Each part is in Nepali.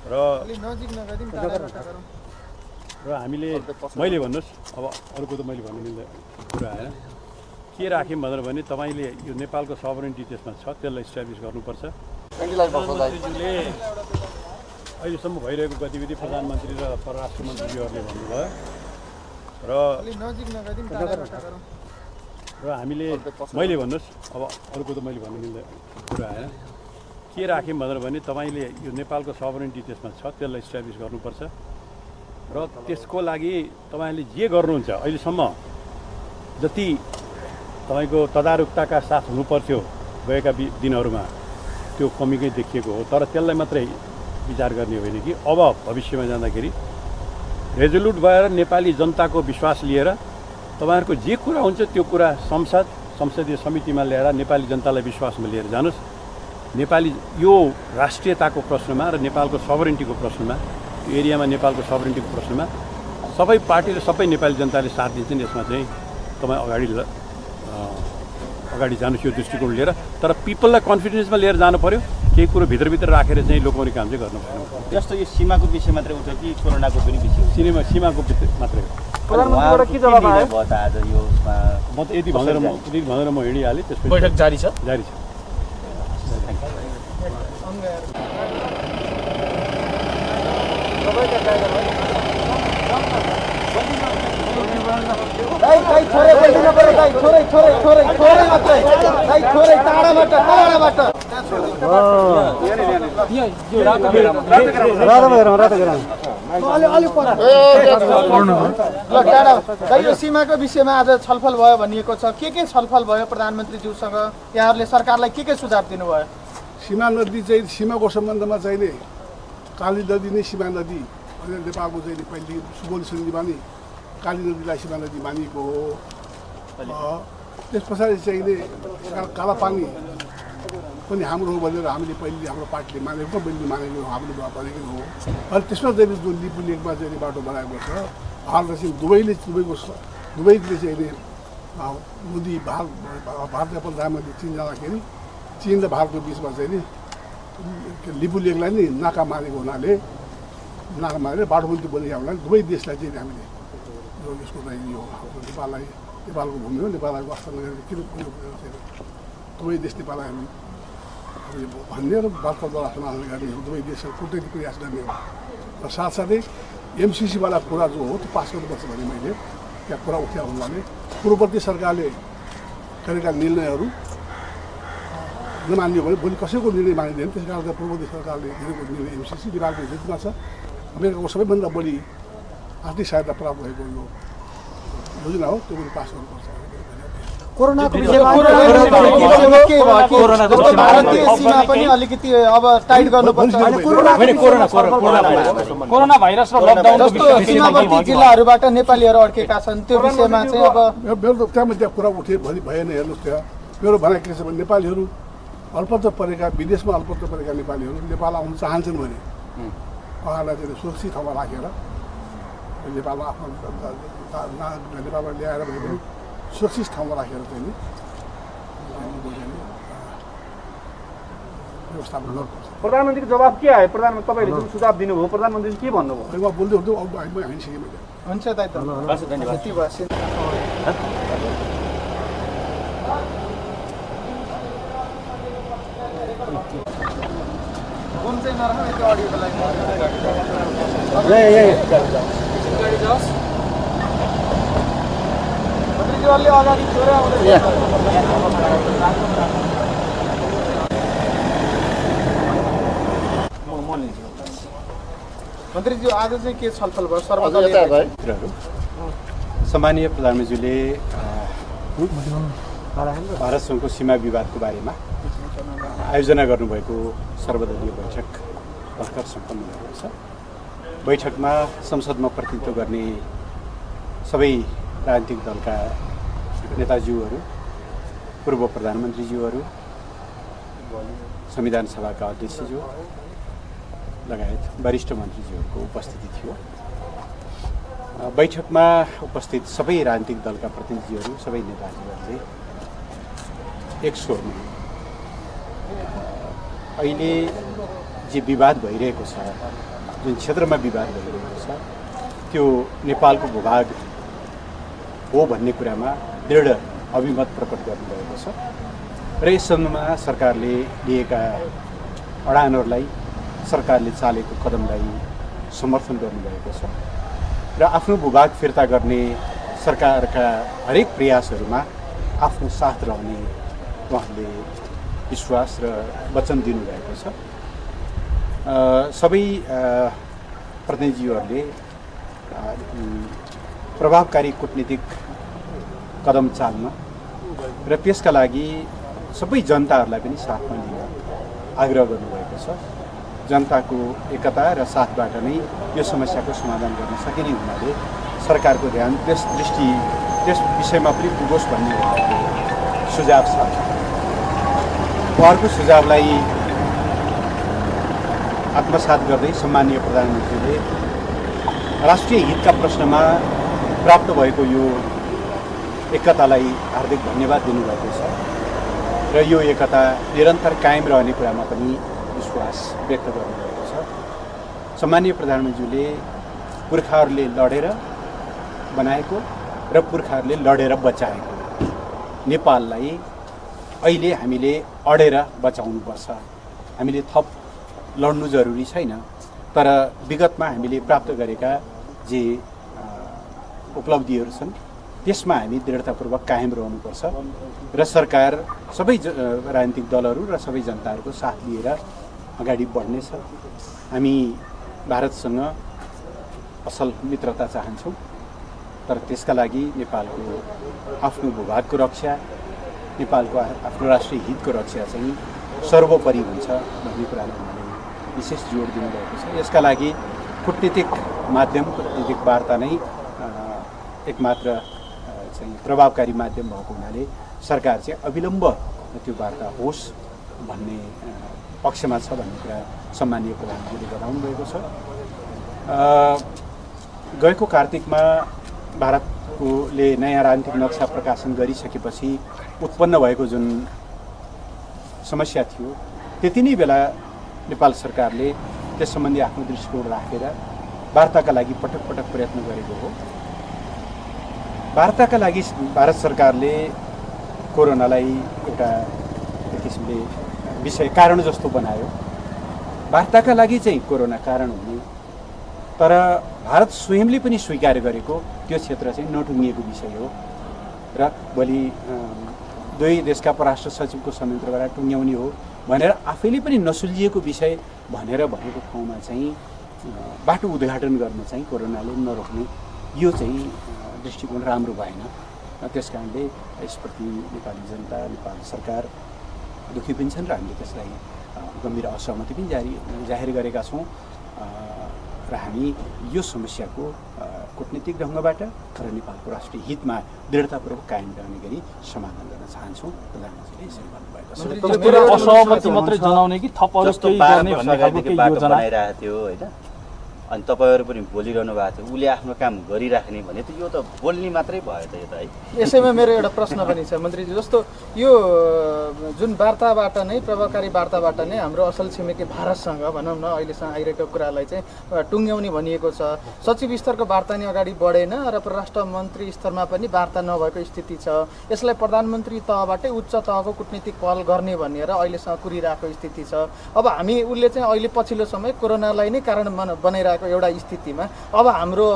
र हामीले मैले भन्नुहोस् अब अरूको त मैले भन्नु मिल्दैन कुरा आएन के राख्यौँ भनेर भने तपाईँले यो नेपालको सभरेन्टी त्यसमा छ त्यसलाई इस्टाब्लिस गर्नुपर्छ। प्रधानमन्त्रीज्यूले अहिलेसम्म भइरहेको गतिविधि प्रधानमन्त्री र परराष्ट्र मन्त्रीज्यूहरूले भन्नुभयो र हामीले मैले भन्नुहोस् अब अरूको त मैले भन्नु मिल्दैन कुरा आएन के राख्यौँ भनेर भने तपाईँले यो नेपालको सभरेन्टी त्यसमा छ त्यसलाई इस्टाब्लिस गर्नुपर्छ र त्यसको लागि तपाईँले जे गर्नुहुन्छ अहिलेसम्म जति तपाईँको तदारुकताका साथ हुनुपर्थ्यो गएका दिनहरूमा त्यो कमीकै देखिएको हो। तर त्यसलाई मात्रै विचार गर्ने होइन कि अब भविष्यमा जाँदाखेरि रेजोल्युट भएर नेपाली जनताको विश्वास लिएर तपाईँहरूको जे कुरा हुन्छ त्यो कुरा संसदीय समितिमा ल्याएर नेपाली जनतालाई विश्वासमा लिएर जानुहोस्। नेपाली यो राष्ट्रियताको प्रश्नमा र नेपालको सभरेन्टीको प्रश्नमा यो एरियामा नेपालको सभरेन्टीको प्रश्नमा सबै पार्टी र सबै नेपाली जनताले साथ दिन्छन्। यसमा चाहिँ तपाईँ अगाडि जानुहोस् यो दृष्टिकोण लिएर। तर पिपललाई कन्फिडेन्समा लिएर जानु पर्यो। केही कुरो भित्रभित्र राखेर चाहिँ लोकमनी काम चाहिँ गर्नु पर्यो। जस्तो यो सीमाको विषय मात्रै उठ्यो कि कोरोनाको पनि विषय सीमाको मात्रै हो। प्रधानमन्त्रीबाट के जवाब आयो आज यो म त यति भनेर म हिँडिहालेँ। त्यसपछि बैठक जारी छ। यो सीमाको विषयमा आज छलफल भयो भनिएको छ। के छलफल भयो प्रधानमन्त्रीज्यूसँग? यहाँहरूले सरकारलाई के सुझाव दिनुभयो? सीमा नदी चाहिँ सीमाको सम्बन्धमा चाहिँ नि काली नदी नै सीमा नदी अनि नेपालको चाहिँ पहिले सुगौली सन्धिमा नि काली नदीलाई सीमा नदी मानिएको हो। त्यस पछाडि चाहिँ नि कालापानी पनि हाम्रो हो भनेर हामीले पहिले हाम्रो पार्टीले मानेको मैले मानेको हाम्रो परेको हो। अनि त्यसमा चाहिँ जुन लिपु लेकमा चाहिँ बाटो बनाएको छ भारत र चीन दुवैले चाहिँ नि मोदी भारतका प्रधानमन्त्री चीन जाँदाखेरि चीन र भारतको बिचमा चाहिँ नि लिपु लेकलाई नि नाका मारेको हुनाले बाटो पनि बनाएको हुनाले दुवै देशलाई चाहिँ हामीले यसको चाहिँ यो नेपालको भूमि हो, नेपाललाई वास्ता नगरेर किन दुवै देश नेपाललाई हामी भन्ने र वार्तालाप गर्ने दुवै देशसँग कूटनीतिक प्रयास गर्ने हो। र साथसाथै एमसिसीवाला कुरा जो हो त्यो पास गर्नुपर्छ भने मैले त्यहाँ कुरा उठ्या हुनाले पूर्ववर्ती सरकारले गरेका निर्णयहरू नमानियो भने भोलि कसैको निर्णय मानिँदैन। त्यस कारण पूर्ववर्ती सरकारले लिएको निर्णय एमसिसी नेपालको हितमा छ। अमेरिकाको सबैभन्दा बढी आर्थिक सहायता प्राप्त भएको यो योजना हो, त्यो पनि पास गर्नुपर्छ। भारतीय सीमा पनि अलिकति अब टाइट गर्नुपर्छ। कोरोना भाइरस र लकडाउनको सीमावर्ती जिल्लाहरूबाट नेपालीहरू अड्केका छन्, त्यो विषयमा चाहिँ अब मेरो त्यहाँ कुरा उठे भोलि भएन। हेर्नुहोस् त्यहाँ मेरो भनाइ के छ भने नेपालीहरू अल्पत्र परेका विदेशमा अल्पत्र परेका नेपालीहरू नेपाल आउन चाहन्छन् भने उहाँहरूलाई चाहिँ सुरक्षित ठाउँमा राखेर नेपालमा आफ्नो नेपालमा ल्याएर भने पनि सुरक्षित ठाउँमा राखेर चाहिँ नि व्यवस्थापन गर्नुपर्छ। प्रधानमन्त्रीको जवाब के आयो? प्रधानमन्त्री तपाईँले जुन सुझाव दिनुभयो प्रधानमन्त्रीले के भन्नुभयो? उहाँ बोल्दै हुँदै हामी हानिसकेँ मैले। हुन्छ दाइ, फोन चाहिँ नराख्नु यति अडियोको लागि। मन्त्रीज्यूहरूले अगाडि छोडेर आउँदैछ। मन्त्रीज्यू आज चाहिँ के छलफल भयो? सम्मानीय प्रधानमन्त्रीले भारतसँगको सीमा विवादको बारेमा आयोजना गर्नुभएको सर्वदलीय बैठक भर्खर सम्पन्न भएको छ। बैठकमा संसदमा प्रतिनिधित्व गर्ने सबै राजनीतिक दलका नेताज्यूहरू, पूर्व प्रधानमन्त्रीज्यूहरू, संविधान सभाका अध्यक्षज्यू लगायत वरिष्ठ मन्त्रीज्यूहरूको उपस्थिति थियो। बैठकमा उपस्थित सबै राजनीतिक दलका प्रतिनिधिहरू, सबै नेताजीहरूले एक स्वरमा अहिले जे विवाद भइरहेको छ, जुन क्षेत्रमा विवाद भइरहेको छ, त्यो नेपालको भूभाग हो भन्ने कुरामा दृढ अभिमत प्रकट गर्नुभएको छ र यस सम्बन्धमा सरकारले लिएका अडानहरूलाई, सरकारले चालेको कदमलाई समर्थन गर्नुभएको छ र आफ्नो भूभाग फिर्ता गर्ने सरकारका हरेक प्रयासहरूमा आफ्नो साथ रहने उहाँले विश्वास र वचन दिनुभएको छ। सबै प्रतिनिधिहरूले प्रभावकारी कूटनीतिक कदम चाल्न र त्यसका लागि सबै जनताहरूलाई पनि साथमा लिन आग्रह गर्नुभएको छ। जनताको एकता र साथबाट नै यो समस्याको समाधान गर्न सकिने हुनाले सरकारको ध्यान त्यस विषयमा पनि पुगोस् भन्ने सुझाव छ। उहाँहरूको सुझावलाई आत्मसात गर्दै सम्माननीय प्रधानमन्त्रीले राष्ट्रिय हितका प्रश्नमा प्राप्त भएको यो एकतालाई हार्दिक धन्यवाद दिनुभएको छ र यो एकता निरन्तर कायम रहने कुरामा पनि विश्वास व्यक्त गर्नुभएको छ। सम्माननीय प्रधानमन्त्रीले पुर्खाहरूले लडेर बनाएको र पुर्खाहरूले लडेर बचाएको नेपाललाई अहिले हामीले अडेर बचाउनुपर्छ। हामीले थप लड्नु जरुरी छैन, तर विगतमा हामीले प्राप्त गरेका जे उपलब्धिहरू छन् त्यसमा हामी दृढतापूर्वक कायम रहनुपर्छ र सरकार सबै राजनीतिक दलहरू र सबै जनताहरूको साथ लिएर अगाडि बढ्नेछ। हामी भारतसँग असल मित्रता चाहन्छौँ, तर त्यसका लागि नेपालको आफ्नो भूभागको रक्षा, नेपालको आफ्नो राष्ट्रिय हितको रक्षा चाहिँ सर्वोपरि हुन्छ भन्ने कुरालाई उहाँले विशेष जोड दिनुभएको छ। यसका लागि कूटनीतिक माध्यम, कूटनीतिक वार्ता नै एकमात्र चाहिँ प्रभावकारी माध्यम भएको हुनाले सरकार चाहिँ अविलम्ब त्यो वार्ता होस् भन्ने पक्षमा छ भन्ने कुरा सम्माननीय प्रधानमन्त्रीले बताउनु भएको छ। गएको कार्तिकमा भारतले नयाँ राजनीतिक नक्सा प्रकाशन गरिसकेपछि उत्पन्न भएको जुन समस्या थियो, त्यति नै बेला नेपाल सरकारले त्यस सम्बन्धी आफ्नो दृष्टिकोण राखेर वार्ताका लागि पटक पटक प्रयत्न गरेको हो। वार्ताका लागि भारत सरकारले कोरोनालाई एउटा किसिमले विषय कारण जस्तो बनायो। वार्ताका लागि चाहिँ कोरोना कारण हुने, तर भारत स्वयंले पनि स्वीकार गरेको त्यो क्षेत्र चाहिँ नटुङ्गिएको विषय हो र भोलि दुवै देशका परराष्ट्र सचिवको संयन्त्रबाट टुङ्ग्याउने हो भनेर आफैले पनि नसुल्झिएको विषय भनेर भनेको ठाउँमा चाहिँ बाटो उद्घाटन गर्न चाहिँ कोरोनाले नरोक्ने यो चाहिँ दृष्टिकोण राम्रो भएन। त्यस कारणले यसप्रति नेपाली जनता, नेपाल सरकार दुःखी पनि छन् र हामीले त्यसलाई गम्भीर असहमति पनि जाहेर गरेका छौँ र हामी यो समस्याको कूटनीतिक ढङ्गबाट र नेपालको राष्ट्रिय हितमा दृढतापूर्वक कायम रहने गरी समाधान गर्न चाहन्छौँ। प्रधानमन्त्रीले यसरी भन्नुभएको छ। असहमति मात्रै जनाउने कि थप अरू केही गर्ने भन्ने खालको केही योजना बनाइरहेको थियो होइन, अनि तपाईँहरू पनि बोलिरहनु भएको थियो उसले आफ्नो काम गरिराख्ने भने त यो त बोल्ने मात्रै भयो त यो त है। यसैमा मेरो एउटा प्रश्न पनि छ मन्त्रीजी, जस्तो यो जुन वार्ताबाट नै, प्रभावकारी वार्ताबाट नै हाम्रो असल छिमेकी भारतसँग भनौँ न अहिलेसम्म आइरहेको कुरालाई चाहिँ टुङ्ग्याउने भनिएको छ। सचिव स्तरको वार्ता नै अगाडि बढेन र परराष्ट्र मन्त्री स्तरमा पनि वार्ता नभएको स्थिति छ। यसलाई प्रधानमन्त्री तहबाटै उच्च तहको कूटनीतिक पहल गर्ने भनेर अहिलेसम्म कुरिरहेको स्थिति छ। अब हामी उसले चाहिँ अहिले पछिल्लो समय कोरोनालाई नै कारण बनाइरहेको एउटा स्थितिमा अब हाम्रो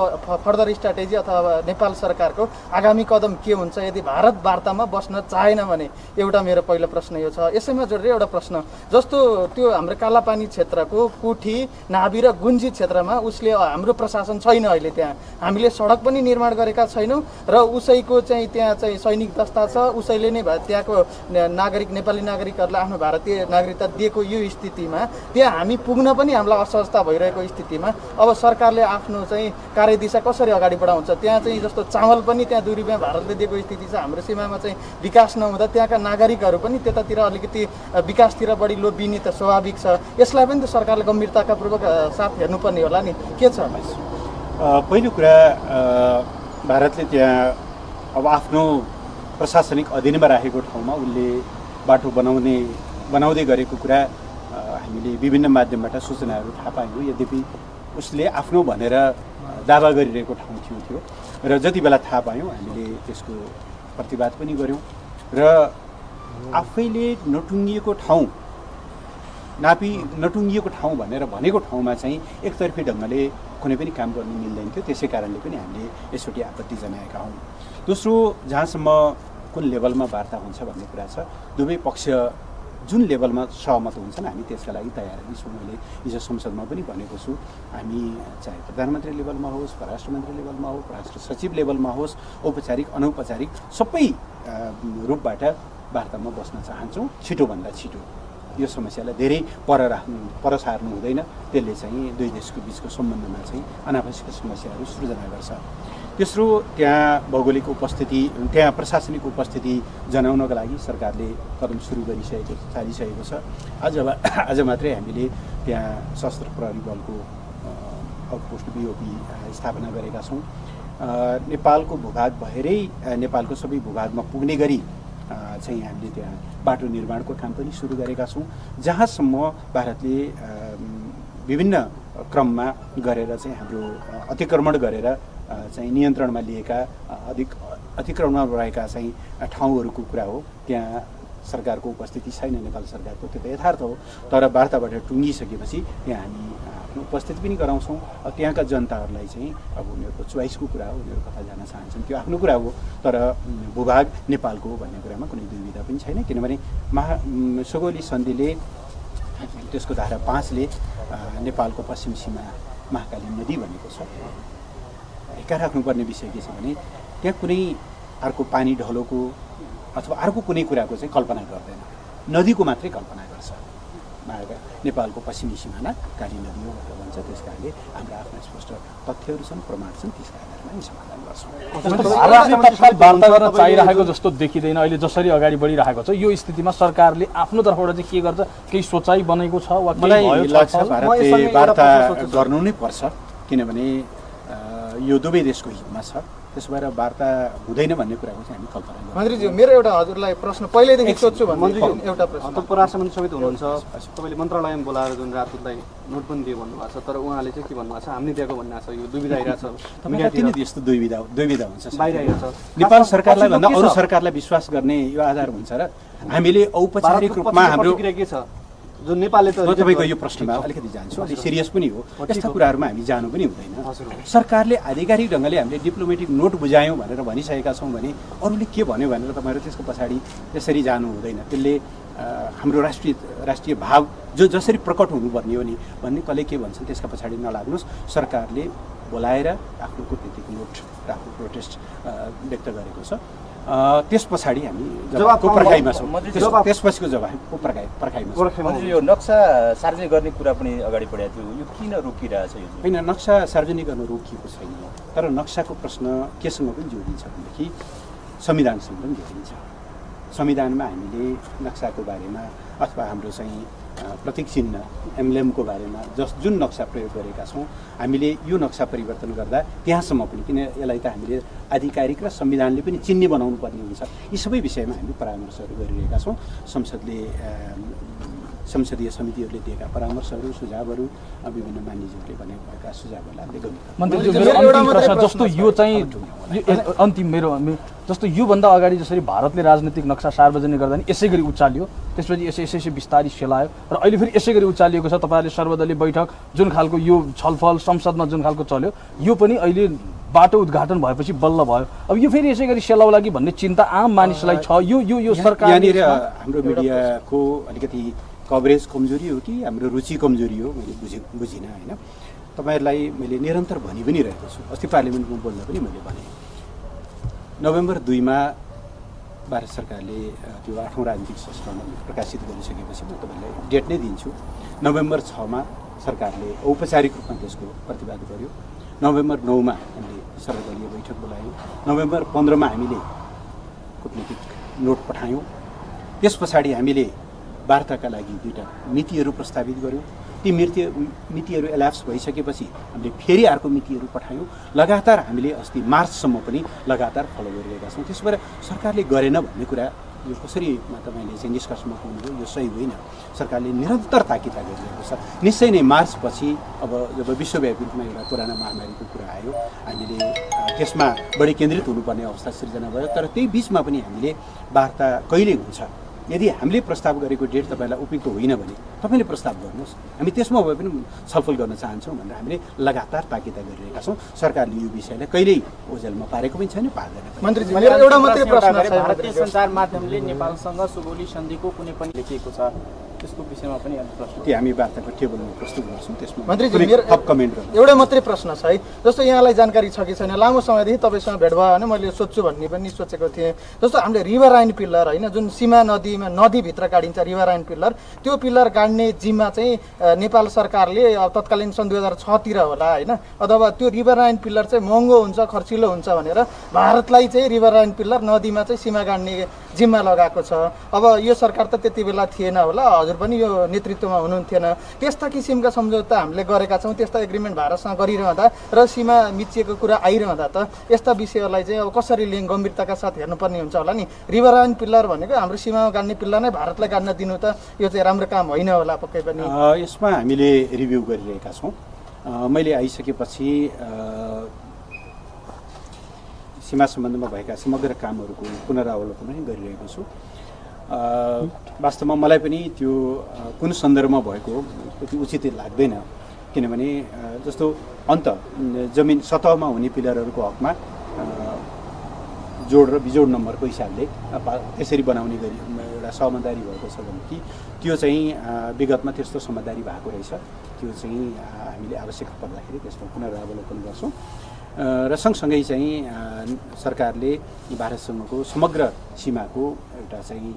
फर्दर स्ट्राटेजी अथवा नेपाल सरकारको आगामी कदम के हुन्छ यदि भारत वार्तामा बस्न चाहेन भने? एउटा मेरो पहिलो प्रश्न यो छ। यसैमा जोडेर एउटा प्रश्न, जस्तो त्यो हाम्रो कालापानी क्षेत्रको कुठी, नाभी र गुन्जी क्षेत्रमा उसले हाम्रो प्रशासन छैन अहिले, त्यहाँ हामीले सडक पनि निर्माण गरेका छैनौँ र उसैको चाहिँ त्यहाँ चाहिँ सैनिक दस्ता छ, उसैले नै त्यहाँको नागरिक, नेपाली नागरिकहरूलाई आफ्नो भारतीय नागरिकता दिएको यो स्थितिमा त्यहाँ हामी पुग्न पनि हामीलाई असहजता भइरहेको स्थितिमा अब सरकारले आफ्नो चाहिँ कार्यदिशा कसरी अगाडि बढाउँछ? त्यहाँ चाहिँ जस्तो चामल पनि त्यहाँ 2 रुपियाँ भारतले दिएको स्थिति छ, हाम्रो सीमामा चाहिँ विकास नहुँदा त्यहाँका नागरिकहरू पनि त्यतातिर अलिकति विकासतिर बढी लोभिने त स्वाभाविक छ। यसलाई पनि त सरकारले गम्भीरतापूर्वक साथ हेर्नुपर्ने होला नि, के छ? पहिलो कुरा, भारतले त्यहाँ अब आफ्नो प्रशासनिक अधीनमा राखेको ठाउँमा उसले बाटो बनाउँदै गरेको कुरा हामीले विभिन्न माध्यमबाट सूचनाहरू थाहा पायौँ। यद्यपि उसले आफ्नो भनेर दावा गरिरहेको ठाउँ थियो र जति बेला थाहा पायौँ हामीले त्यसको प्रतिवाद पनि गऱ्यौँ र आफैले नटुङ्गिएको ठाउँ नटुङ्गिएको ठाउँ भनेको ठाउँमा चाहिँ एकतर्फी ढङ्गले कुनै पनि काम गर्नु मिल्दैन थियो। त्यसै कारणले पनि हामीले यसोटी आपत्ति जनाएका हौँ। दोस्रो, जहाँसम्म कुन लेभलमा वार्ता हुन्छ भन्ने कुरा छ, दुवै पक्ष जुन लेभलमा सहमत हुन्छन् हामी त्यसका लागि तयार छौँ। मैले हिजो संसदमा पनि भनेको छु, हामी चाहे प्रधानमन्त्री लेभलमा होस्, परराष्ट्र मन्त्री लेभलमा होस्, परराष्ट्र सचिव लेभलमा होस्, औपचारिक अनौपचारिक सबै रूपबाट वार्तामा बस्न चाहन्छौँ, छिटोभन्दा छिटो। यो समस्यालाई धेरै पर सार्नु हुँदैन, त्यसले चाहिँ दुई देशको बिचको सम्बन्धमा चाहिँ अनावश्यक समस्याहरू सृजना गर्छ। तेस्रो, त्यहाँ भौगोलिक उपस्थिति, त्यहाँ प्रशासनिक उपस्थिति जनाउनका लागि सरकारले कदम सुरु थालिसकेको छ। आज मात्रै हामीले त्यहाँ सशस्त्र प्रहरी बलको आउटपोस्ट BOP स्थापना गरेका छौँ। नेपालको भूभाग भएरै नेपालको सबै भूभागमा पुग्ने गरी चाहिँ हामीले त्यहाँ बाटो निर्माणको काम पनि सुरु गरेका छौँ। जहाँसम्म भारतले विभिन्न क्रममा गरेर चाहिँ हाम्रो अतिक्रमण गरेर चाहिँ नियन्त्रणमा लिएका अतिक्रमणमा रहेका चाहिँ ठाउँहरूको कुरा हो, त्यहाँ सरकारको उपस्थिति छैन, नेपाल सरकारको, त्यो त यथार्थ हो। तर वार्ताबाट टुङ्गिसकेपछि त्यहाँ हामी आफ्नो उपस्थिति पनि गराउँछौँ। त्यहाँका जनताहरूलाई चाहिँ अब उनीहरूको चोइसको कुरा हो, उनीहरू कता जान चाहन्छन् त्यो आफ्नो कुरा हो। तर भूभाग नेपालको हो भन्ने कुरामा कुनै दुविधा पनि छैन, किनभने सगोली सन्धिले त्यसको धारा 5ले नेपालको पश्चिम सीमा महाकाली नदी भनेको छ। हेक्का राख्नुपर्ने विषय के छ भने त्यहाँ कुनै अर्को पानी ढलोको अथवा अर्को कुनै कुराको चाहिँ कल्पना गर्दैन, नदीको मात्रै कल्पना गर्छ। नेपालको पश्चिमी सिमाना काली नदी हो भनेर भन्छ। त्यस कारणले हाम्रा आफ्ना स्पष्ट तथ्यहरू छन्, प्रमाण छन्, त्यसका आधारमा हामी समाधान गर्छौँ। भारतले तत्काल वार्ता गर्न चाहिरहेको जस्तो देखिँदैन। अहिले जसरी अगाडि बढिरहेको छ यो स्थितिमा सरकारले आफ्नो तर्फबाट चाहिँ के गर्छ, केही सोचाइ बनेको छ वा मलाई लाग्छ भारतले वार्ता गर्नु नै पर्छ, किनभने यो दुवै देशको हितमा छ। त्यसो भएर वार्ता हुँदैन भन्ने कुराको चाहिँ हामी कल्पना गर्छौँ। मन्त्रीज्यू, मेरो एउटा हजुरलाई प्रश्न पहिल्यैदेखि सोध्छु भन्नु एउटा प्रश्न। परराष्ट्र मन्त्री समेत हुनुहुन्छ, तपाईँले मन्त्रालयमा बोलाएर जुन राजदूतलाई नोटबन्दी दियो भन्नुभएको छ, तर उहाँले चाहिँ के भन्नुभएको छ, हामीले दिएको भन्नुभएको छ, यो दुविधा आइरहेको छ। किन यस्तो दुविधा हुन्छ बाहिर आइरहेको छ। नेपाल सरकारलाई भन्दा अरू सरकारलाई विश्वास गर्ने यो आधार हुन्छ र हामीले औपचारिक रूपमा हाम्रो के छ जुन नेपालले त तपाईँको यो प्रश्नमा अलिकति जान्छु, अलिक सिरियस पनि हो, यस्ता कुराहरूमा हामी जानु पनि हुँदैन। सरकारले आधिकारिक ढङ्गले हामीले डिप्लोमेटिक नोट बुझायौँ भनेर भनिसकेका छौँ भने अरूले के भन्यो भनेर तपाईँहरू त्यसको पछाडि त्यसरी जानु हुँदैन। त्यसले हाम्रो राष्ट्रिय भाव जसरी प्रकट हुनुपर्ने हो नि भन्ने कसले के भन्छन् त्यसका पछाडि नलाग्नुहोस्। सरकारले बोलाएर आफ्नो कुटनीतिक नोट र आफ्नो प्रोटेस्ट व्यक्त गरेको छ। त्यस पछाडि हामी जवाबको पर्खाइमा छौँ, त्यसपछिको जवाबको पर्खाइमा छौँ। यो नक्सा सार्वजनिक गर्ने कुरा पनि अगाडि बढाएको थियो, यो किन रोकिरहेछ? यो होइन, नक्सा सार्वजनिक गर्न रोकिएको छैन, तर नक्साको प्रश्न केसँग पनि जोडिन्छ भनेदेखि संविधानसँग पनि जोडिन्छ। संविधानमा हामीले नक्साको बारेमा अथवा हाम्रो चाहिँ प्रतीक चिन्ह एम्ब्लेमको बारेमा जुन नक्सा प्रयोग गरेका छौँ हामीले यो नक्सा परिवर्तन गर्दा त्यहाँसम्म पनि, किन यसलाई त हामीले आधिकारिक र संविधानले पनि चिन्ने बनाउनु पर्ने हुन्छ, यी सबै विषयमा हामी परामर्शहरू गरिरहेका छौँ। संसदीय समितिहरूले दिएका परामर्शहरू, सुझावहरू, विभिन्न मानिसहरूले भनेका सुझावहरूलाई हामीले गर्नु। मन्त्रीज्यू, मेरो अन्तिम प्रश्न, जस्तो यो चाहिँ अन्तिम मेरो जस्तो योभन्दा अगाडि जसरी भारतले राजनीतिक नक्सा सार्वजनिक गर्दा नि यसै गरी उचाल्यो, त्यसपछि यसै बिस्तारै सेलायो र अहिले फेरि यसै गरी उचालिएको छ। तपाईँहरूले सर्वदलीय बैठक जुन खालको यो छलफल संसदमा जुन खालको चल्यो यो पनि अहिले बाटो उद्घाटन भएपछि बल्ल भयो। अब यो फेरि यसै गरी सेलाउला कि भन्ने चिन्ता आम मानिसलाई छ। यो सरकार यहाँनिर हाम्रो मिडियाको अलिकति कभरेज कमजोरी हो कि हाम्रो रुचि कमजोरी हो मैले बुझिनँ होइन। तपाईँहरूलाई मैले निरन्तर भनि पनि रहेको छु, अस्ति पार्लिमेन्टमा बोल्दा पनि मैले भने नोभेम्बर 2मा भारत सरकारले त्यो 8औँ राजनीतिक संस्करण प्रकाशित गरिसकेपछि म तपाईँलाई डेट नै दिन्छु। नोभेम्बर 6मा सरकारले औपचारिक रूपमा त्यसको प्रतिवाद गर्यो। नोभेम्बर 9मा हामीले सर्वदलीय बैठक बोलायौँ। नोभेम्बर 15मा हामीले कुटनीतिक नोट पठायौँ। त्यस पछाडि हामीले वार्ताका लागि 2टा मितिहरू प्रस्तावित गर्यौँ। ती मितिहरू एल्याप्स भइसकेपछि हामीले फेरि अर्को मितिहरू पठायौँ। लगातार हामीले अस्ति मार्चसम्म पनि लगातार फलो गरिरहेका छौँ। त्यसो भएर सरकारले गरेन भन्ने कुरा यो कसरी तपाईँले चाहिँ निष्कर्षमा पुग्नुभयो, यो सही होइन। सरकारले निरन्तर ताकिदा गरिरहेको छ। निश्चय नै मार्चपछि अब जब विश्वव्यापी रूपमा एउटा कोरोना महामारीको कुरा आयो, हामीले त्यसमा बढी केन्द्रित हुनुपर्ने अवस्था सिर्जना भयो। तर त्यही बिचमा पनि हामीले वार्ता कहिले हुन्छ, यदि हामीले प्रस्ताव गरेको डेट तपाईँलाई उपयुक्त होइन भने तपाईँले प्रस्ताव गर्नुहोस्, हामी त्यसमा भए पनि छलफल गर्न चाहन्छौँ भनेर हामीले लगातार ताकिदा गरिरहेका छौँ। सरकारले यो विषयलाई कहिल्यै ओझेलमा पारेको पनि छैन, पार्दैन पनि। मन्त्रीजी मेरो एउटा मात्रै प्रश्न छ। भारतीय सञ्चार माध्यमले नेपालसँग सुगौली सन्धिको कुनै पनि लेखिएको छ, त्यसको विषयमा पनि प्रश्न ती हामी वार्ताको टेबलमा प्रस्तुत गर्छौँ, त्यसमा मन्त्रीजी मेरो थप कमेन्ट गर्नु। एउटा मात्रै प्रश्न छ है, जस्तो यहाँलाई जानकारी छ कि छैन, लामो समयदेखि तपाईँसँग भेट भयो भने मैले सोध्छु भन्ने पनि सोचेको थिएँ। जस्तो हामीले रिभर राइन पिल्लर होइन, जुन सीमा नदीभित्र गाडिन्छ रिभर राइन पिल्लर, त्यो पिल्लर गाड्ने जिम्मा चाहिँ नेपाल सरकारले तत्कालीन सन् 2006तिर होला होइन, अथवा त्यो रिभर राइन पिल्लर चाहिँ महँगो हुन्छ, खर्चिलो हुन्छ भनेर भारतलाई चाहिँ रिभर राइन पिल्लर नदीमा चाहिँ सीमा गाड्ने जिम्मा लगाएको छ। अब यो सरकार त त्यति बेला थिएन होला, हजुर पनि यो नेतृत्वमा हुनुहुन्थेन, त्यस्ता किसिमका सम्झौता हामीले गरेका छौँ, त्यस्ता एग्रिमेन्ट भारतसँग गरिरहँदा र सीमा मिचिएको कुरा आइरहँदा त यस्ता विषयहरूलाई चाहिँ अब कसरी गम्भीरताका साथ हेर्नुपर्ने हुन्छ होला नि। रिभर राइन पिल्लर भनेको हाम्रो सीमामा गाड्ने पिल्लर नै भारतलाई गाड्न दिनु त यो चाहिँ राम्रो काम होइन होला पक्कै पनि। यसमा हामीले रिभ्यू गरिरहेका छौँ। मैले आइसकेपछि सीमा सम्बन्धमा भएका समग्र कामहरूको पुनरावलोकन पनि गरिरहेको छु। वास्तवमा मलाई पनि त्यो कुन सन्दर्भमा भएको त्यति उचित लाग्दैन, किनभने जस्तो जमिन सतहमा हुने पिलरहरूको हकमा जोड र बिजोड नम्बरको हिसाबले त्यसरी बनाउने गरी एउटा समझदारी भएको छ भने कि त्यो चाहिँ विगतमा त्यस्तो समझदारी भएको रहेछ, त्यो चाहिँ हामीले आवश्यकता पर्दाखेरि त्यसमा पुनरावलोकन गर्छौँ। र सँगसँगै चाहिँ सरकारले भारतसँगको समग्र सीमाको एउटा चाहिँ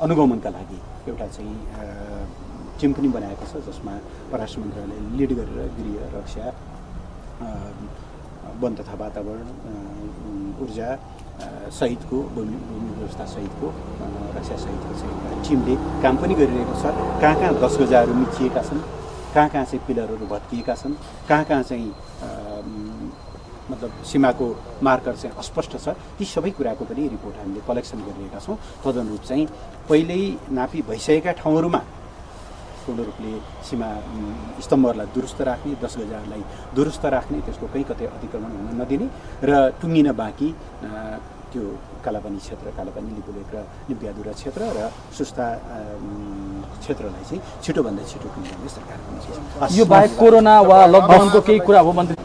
अनुगमनका लागि एउटा चाहिँ टिम पनि बनाएको छ, जसमा परराष्ट्र मन्त्रालयले लिड गरेर गृह, रक्षा, वन तथा वातावरण, ऊर्जा सहितको भूमि व्यवस्था सहितको रक्षा सहितको चाहिँ एउटा टिमले काम पनि गरिरहेको छ। कहाँ कहाँ 10 गजाहरू मिचिएका छन्, कहाँ कहाँ चाहिँ पिलरहरू भत्किएका छन्, कहाँ कहाँ चाहिँ मतलब सीमाको मार्कर चाहिँ अस्पष्ट छ, ती सबै कुराको पनि रिपोर्ट हामीले कलेक्सन गरिरहेका छौँ। तदनुरूप चाहिँ पहिल्यै नापी भइसकेका ठाउँहरूमा पूर्ण रूपले सीमा स्तम्भहरूलाई दुरुस्त राख्ने, 10 गजाहरूलाई दुरुस्त राख्ने, त्यसको कहीँ कतै अतिक्रमण हुन नदिने र टुङ्गिन बाँकी त्यो कालापानी क्षेत्र, कालापानी, लिपुलेक र लिम्पियादुरा क्षेत्र र सुस्ता क्षेत्रलाई चाहिँ छिटोभन्दा छिटो टुङ्ग्याउने सरकारको यो बाहेक कोरोना वा लकडाउनको केही कुरा हो मन्त्री?